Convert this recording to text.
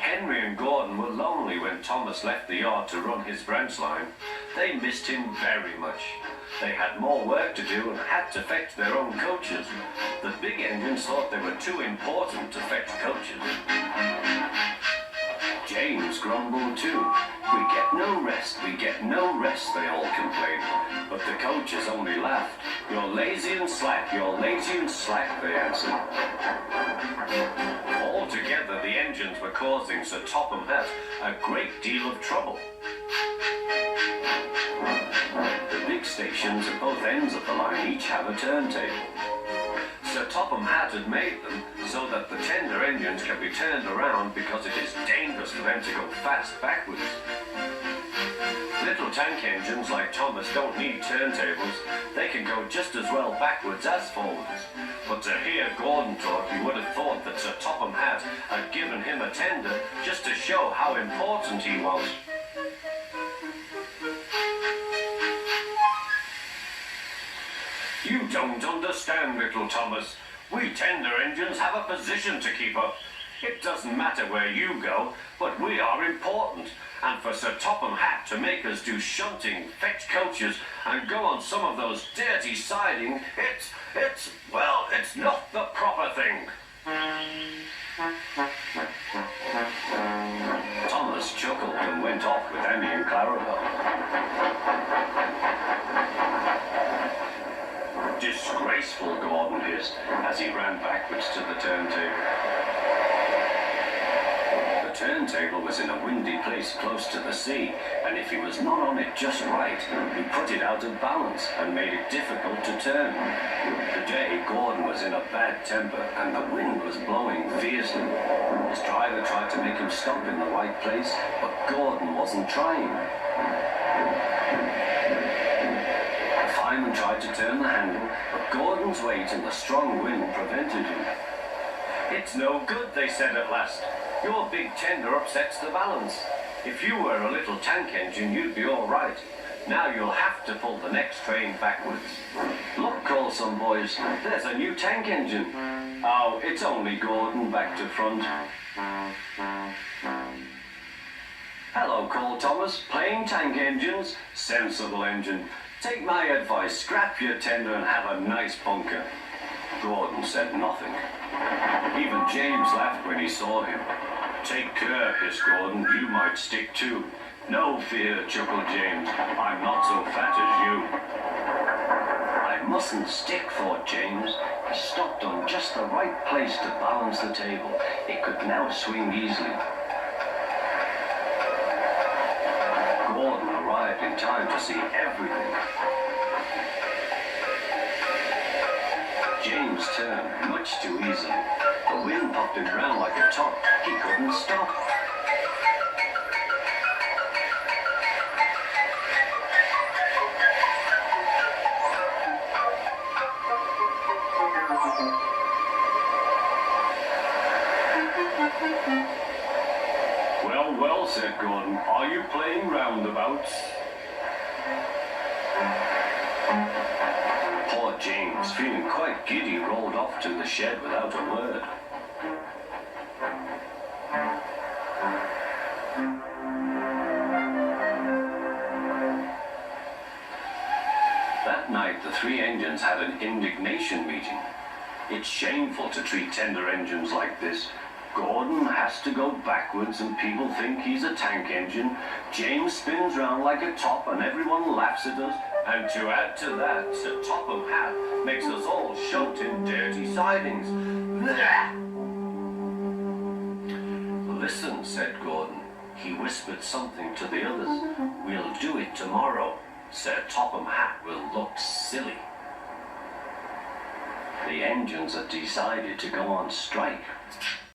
Henry and Gordon were lonely when Thomas left the yard to run his branch line. They missed him very much. They had more work to do and had to fetch their own coaches. The big engines thought they were too important to fetch coaches. James grumbled too. "We get no rest, we get no rest," they all complained. But the coaches only laughed. "You're lazy and slack, you're lazy and slack," they answered. Altogether, the engines were causing Sir Topham Hatt a great deal of trouble. The big stations at both ends of the line each have a turntable. Sir Topham Hatt had made them so that the tender engines can be turned around because it is dangerous for them to go fast backwards. Little tank engines like Thomas don't need turntables. They can go just as well backwards as forwards. But to hear Gordon talk, you would have thought that Sir Topham Hatt had given him a tender just to show how important he was. "You don't understand, little Thomas. We tender engines have a position to keep up. It doesn't matter where you go, but we are important. And for Sir Topham Hatt to make us do shunting, fetch coaches, and go on some of those dirty sidings, it's not the proper thing." Thomas chuckled and went off with Annie and Clarabelle. "Disgraceful," Gordon hissed as he ran backwards to the turntable. The turntable was in a windy place close to the sea, and if he was not on it just right, he put it out of balance and made it difficult to turn. Today, Gordon was in a bad temper, and the wind was blowing fiercely. His driver tried to make him stop in the right place, but Gordon wasn't trying. The fireman tried to turn the handle, but Gordon's weight and the strong wind prevented him. "It's no good," they said at last. "Your big tender upsets the balance. If you were a little tank engine, you'd be all right. Now you'll have to pull the next train backwards." "Look," called some boys, "there's a new tank engine." "Oh, it's only Gordon back to front." "Hello," called Thomas, "playing tank engines? Sensible engine. Take my advice, scrap your tender and have a nice bunker." Gordon said nothing. Even James laughed when he saw him. "Take care," hissed Gordon, "you might stick too." "No fear," chuckled James, "I'm not so fat as you." "I mustn't stick," thought James. He stopped on just the right place to balance the table. It could now swing easily. Gordon arrived in time to see everything. James turned much too easily. The wind popped him round like a top. He couldn't stop. "Well, well," said Gordon, "are you playing roundabouts?" Poor James, feeling quite giddy, rolled off to the shed without a word. That night, the three engines had an indignation meeting. "It's shameful to treat tender engines like this. Gordon has to go backwards and people think he's a tank engine. James spins round like a top and everyone laughs at us. And to add to that, Sir Topham Hatt makes us all shunt in dirty sidings. Blah!" "Listen," said Gordon. He whispered something to the others. "We'll do it tomorrow. Sir Topham Hatt will look silly." The engines had decided to go on strike.